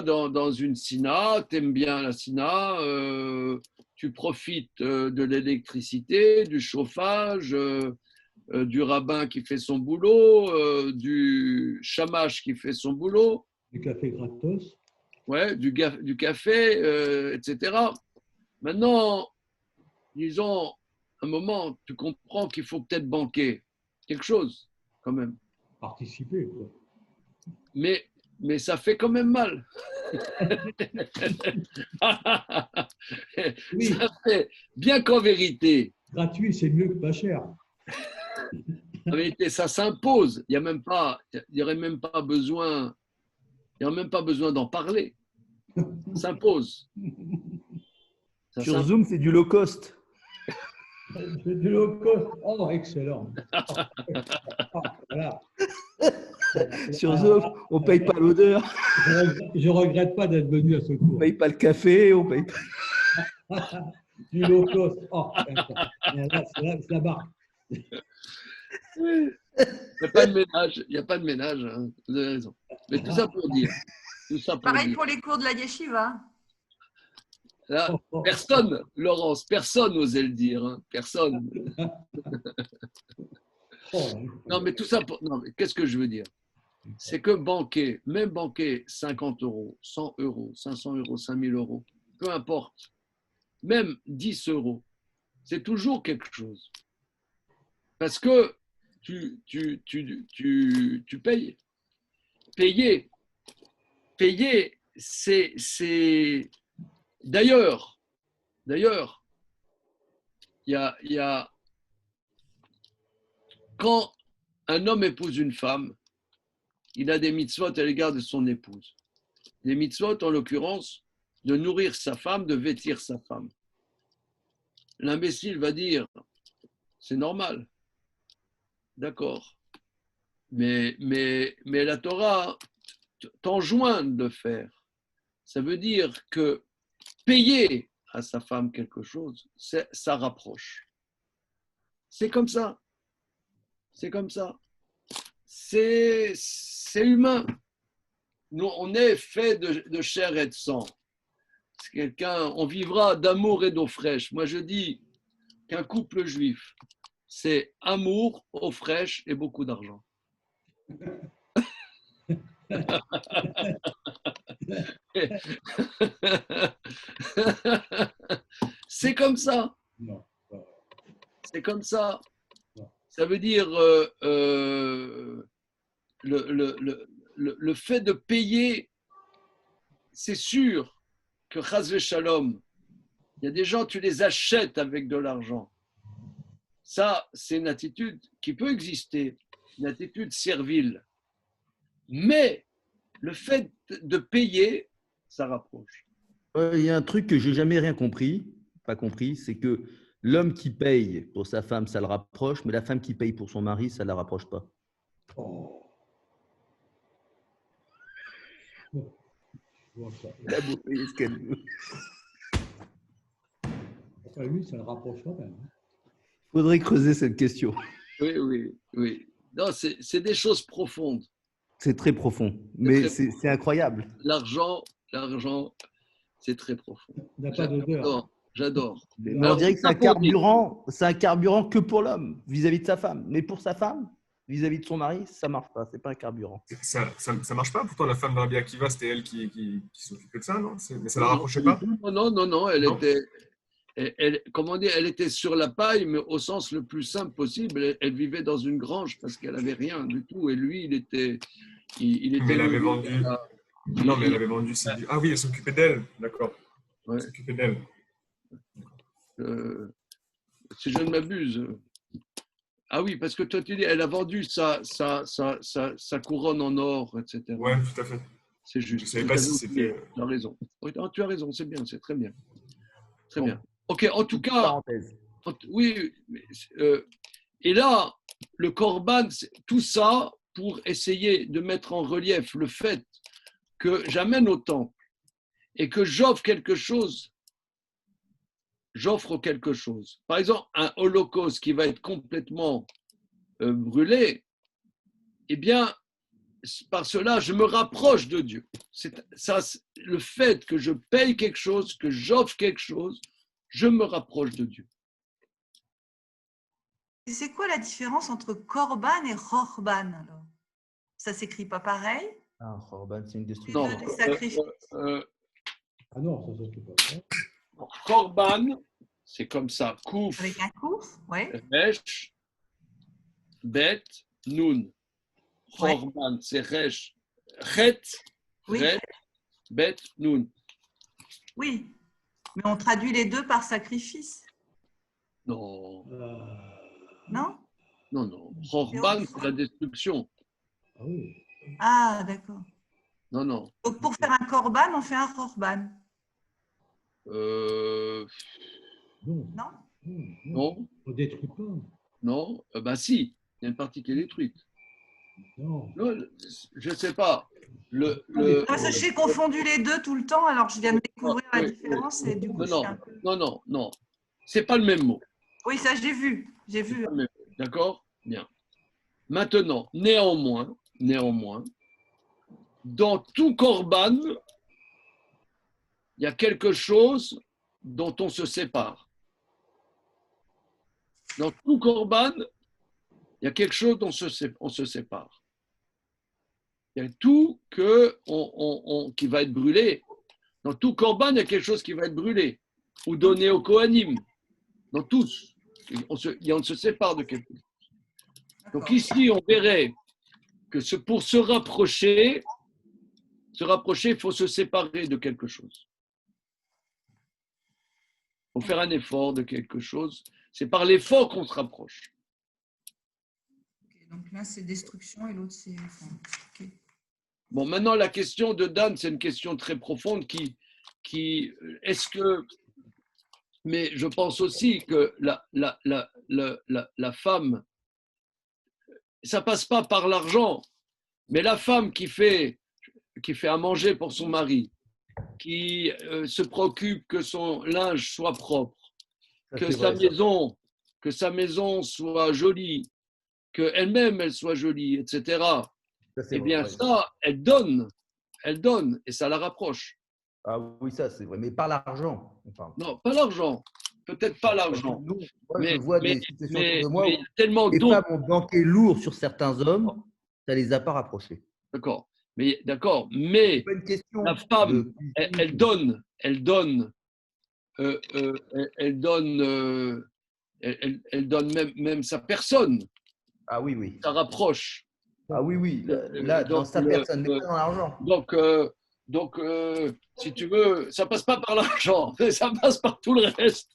dans une sina, tu aimes bien la sina, tu profites de l'électricité, du chauffage, du rabbin qui fait son boulot, du chamash qui fait son boulot.
Du café gratos.
Ouais, du café, etc. Maintenant, disons, un moment, tu comprends qu'il faut peut-être banquer quelque chose, quand même.
Participer, quoi.
Mais ça fait quand même mal.
Oui.
Ça fait, bien qu'en vérité.
Gratuit, c'est mieux que pas cher.
En vérité, ça s'impose. Il n'y aurait même pas besoin d'en parler. Ça s'impose.
Sur Zoom, c'est du low cost.
Du low cost. Oh, excellent. Voilà.
Sur Zoom, on ne paye pas l'odeur.
Je ne regrette pas d'être venu à ce cours.
On ne paye pas le café, on paye
pas. Du low cost. Oh, c'est la barre.
Il n'y a pas de ménage, hein. Vous avez raison. Mais tout ça pour dire.
Pareil pour les cours de la yeshiva.
Là, personne, Laurence, personne n'osait le dire. Hein. Personne. Non, mais tout ça pour. Non, mais qu'est-ce que je veux dire? C'est que même banquer 50 euros, 100 euros, 500 euros, 5000 euros, peu importe, même 10 euros, c'est toujours quelque chose. Parce que tu payes. Payer, c'est. D'ailleurs, il y a. Quand un homme épouse une femme, il a des mitzvot à l'égard de son épouse. Des mitzvot, en l'occurrence, de nourrir sa femme, de vêtir sa femme. L'imbécile va dire, c'est normal. D'accord. Mais la Torah t'enjoint de le faire. Ça veut dire que payer à sa femme quelque chose, ça rapproche. C'est comme ça. C'est comme ça. C'est humain. Nous, on est fait de chair et de sang. On vivra d'amour et d'eau fraîche. Moi, je dis qu'un couple juif, c'est amour, eau fraîche et beaucoup d'argent. C'est comme ça. C'est comme ça. Ça veut dire le fait de payer, c'est sûr que Chas Shalom, il y a des gens, tu les achètes avec de l'argent. Ça, c'est une attitude qui peut exister, une attitude servile. Mais le fait de payer, ça rapproche.
Il y a un truc que j'ai jamais rien compris, c'est que l'homme qui paye pour sa femme, ça le rapproche, mais la femme qui paye pour son mari, ça ne la rapproche pas.
Oh.
La bouffée, ce qu'elle veut.
Enfin, lui, ça le rapproche quand même.
Il faudrait creuser cette question.
Oui. Non, c'est des choses profondes.
C'est très profond, mais c'est incroyable.
L'argent, c'est très profond.
Il n'a pas d'odeur.
J'adore.
Mais on dirait que c'est un carburant que pour l'homme, vis-à-vis de sa femme. Mais pour sa femme, vis-à-vis de son mari, ça ne marche pas. Ce n'est pas un carburant.
Ça marche pas. Pourtant, la femme de Rabbi Akiva, c'était elle qui s'occupait de ça, non? Mais ça ne la rapprochait pas?
Non. Elle était sur la paille, mais au sens le plus simple possible. Elle vivait dans une grange parce qu'elle n'avait rien du tout. Et lui, il était.
Mais elle avait vendu. Non, mais elle avait vendu. Ah oui, elle s'occupait d'elle. D'accord.
Ouais.
Elle s'occupait d'elle.
Si je ne m'abuse. Ah oui, parce que toi, tu dis, elle a vendu sa couronne en or, etc.
Oui, tout à fait.
C'est juste.
Je ne savais pas si c'était.
Tu as raison. Tu as raison, c'est bien, c'est très bien. Très bien. Ok, en tout cas. Oui. Et là, le Corban, tout ça pour essayer de mettre en relief le fait que j'amène au temple et que j'offre quelque chose. Par exemple, un holocauste qui va être complètement brûlé, eh bien, par cela, je me rapproche de Dieu. Le fait que je paye quelque chose, que j'offre quelque chose, je me rapproche de Dieu.
Et c'est quoi la différence entre Korban et Rorban alors? Ça s'écrit pas pareil?
Ah, Rorban, c'est une destruction.
Non.
Ah non, ça ne s'écrit pas.
Korban, c'est comme ça. Kouf.
Avec un kouf, oui.
Resh, Bet, Nun.
Ouais.
Korban, c'est Resh. Chet,
Oui.
Resh, Bet, Nun.
Oui, mais on traduit les deux par sacrifice.
Non.
Non?
Non. Korban, c'est la destruction.
Ah oui.
Ah, d'accord.
Non.
Donc, pour faire un korban, on fait un rorban.
Non. On ne détruit pas.
Non. Si, il y a une partie qui est détruite.
Non.
Je ne sais pas.
J'ai confondu les deux tout le temps, alors je viens de découvrir la différence. Et du coup,
Non. C'est pas le même mot.
Oui, ça, j'ai vu.
D'accord? Bien. Maintenant, néanmoins, dans tout korban, il y a quelque chose dont on se sépare. Dans tout korban, il y a quelque chose dont on se sépare. Il y a tout qui va être brûlé. Dans tout korban, il y a quelque chose qui va être brûlé ou donné au Kohanim. Dans tous, on se sépare de quelque chose. Donc ici, on verrait que pour se rapprocher, il faut se séparer de quelque chose. Il faut faire un effort de quelque chose. C'est par l'effort qu'on se rapproche.
Okay, donc là, c'est destruction et l'autre, c'est... Okay.
Bon, maintenant, la question de Dan, c'est une question très profonde est-ce que... Mais je pense aussi que la femme, ça ne passe pas par l'argent, mais la femme qui fait à manger pour son mari, qui se préoccupe que son linge soit propre, que sa maison soit jolie, qu'elle-même elle soit jolie, etc. Eh bien, ça, elle donne, et ça la rapproche.
Ah oui, ça c'est vrai, mais pas l'argent, on parle.
Non, pas l'argent. Peut-être pas l'argent.
Je vois des situations autour de moi où
tellement
les femmes ont banqué lourd sur certains hommes, ça les a pas rapprochés.
D'accord. Mais la femme, elle donne même sa personne.
Ah oui.
Ça rapproche.
Ah oui. Là, dans sa personne, mais pas dans l'argent.
Donc, si tu veux, ça passe pas par l'argent, mais ça passe par tout le reste.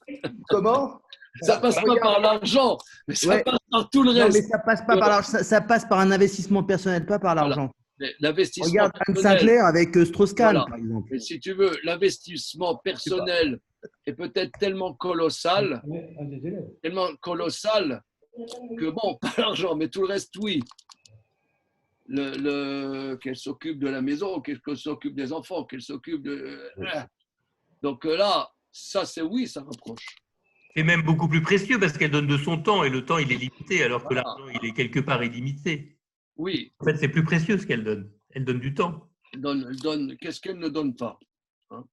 Comment?
Ça passe pas par l'argent, mais ça passe par tout le reste.
Non, mais ça passe pas par l'argent. Ça passe par un investissement personnel, pas par l'argent.
L'investissement
Regarde Anne Sinclair avec Strauss-Kahn, par exemple.
Mais si tu veux, l'investissement personnel est peut-être tellement colossal que bon, pas l'argent, mais tout le reste, oui. Qu'elle s'occupe de la maison, qu'elle s'occupe des enfants, qu'elle s'occupe de... Donc là, ça c'est oui, ça rapproche.
C'est même beaucoup plus précieux parce qu'elle donne de son temps et le temps il est limité alors que l'argent il est quelque part illimité.
Oui.
En fait, c'est plus précieux ce qu'elle donne. Elle donne du temps.
Elle donne qu'est-ce qu'elle ne donne pas, hein?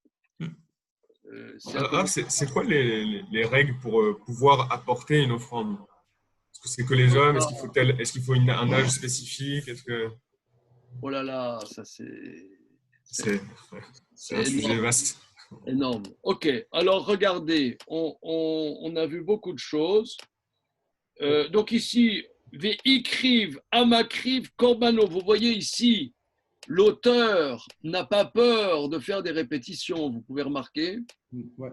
C'est quoi les règles pour pouvoir apporter une offrande? Est-ce que c'est que les hommes? Est-ce qu'il faut un âge spécifique?
Oh là là, ça c'est
un sujet vaste.
Énorme. Ok, alors regardez, on a vu beaucoup de choses. Donc ici, Ve'ikriv, Amakriv, Korbano. Vous voyez ici, l'auteur n'a pas peur de faire des répétitions, vous pouvez remarquer.
Ouais.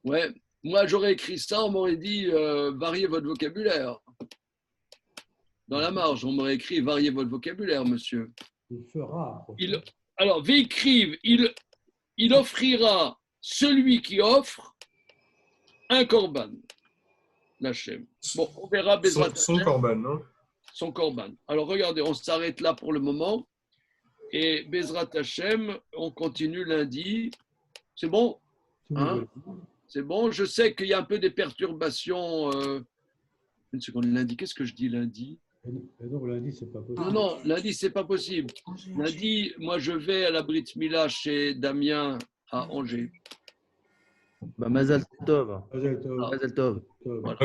Ouais. Moi, j'aurais écrit ça, on m'aurait dit variez votre vocabulaire. Dans la marge, on m'aurait écrit variez votre vocabulaire, monsieur.
Il fera.
Alors, Ve'ikriv, il offrira celui qui offre un korban. L'Hachem. Bon, on verra Bezrat
son korban, non?
Son korban. Alors, regardez, on s'arrête là pour le moment. Et Bezrat Hashem, on continue lundi. C'est bon, hein? C'est bon. Je sais qu'il y a un peu des perturbations. Une seconde, lundi, qu'est-ce que je dis lundi?
Non, lundi, c'est pas possible.
Non, lundi, c'est pas possible. Lundi, moi, je vais à la Brit Mila chez Damien à Angers.
Mazal Tov. Mazal Tov.
Voilà.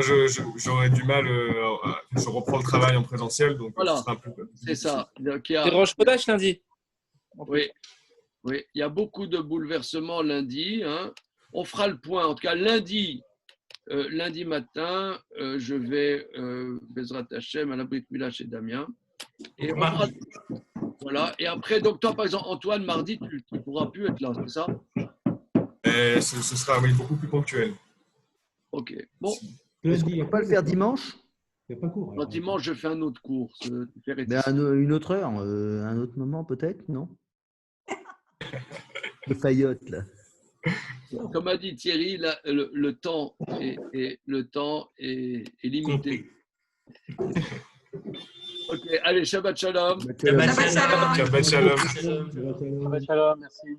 J'aurais du mal. Je reprends le travail en présentiel, donc
voilà.
Ce sera un peu
c'est ça.
C'est Rosh Chodesh lundi.
Oui, il y a beaucoup de bouleversements lundi. Hein. On fera le point. En tout cas, lundi matin, je vais Bezrat Hashem à la Brit Mila chez Damien. Et voilà. Et après, donc toi, par exemple, Antoine, mardi, tu ne pourras plus être là, c'est ça?
Ce sera beaucoup plus ponctuel.
Ok. Bon.
Est-ce qu'on ne peut pas le faire dimanche?
Il n'y a pas cours.
Non, dimanche, je fais un autre cours.
Une autre heure, un autre moment peut-être, non? Le faillotte, là.
Comme a dit Thierry, le temps est limité. Ok, allez, Shabbat Shalom.
Shabbat Shalom.
Shabbat Shalom, merci.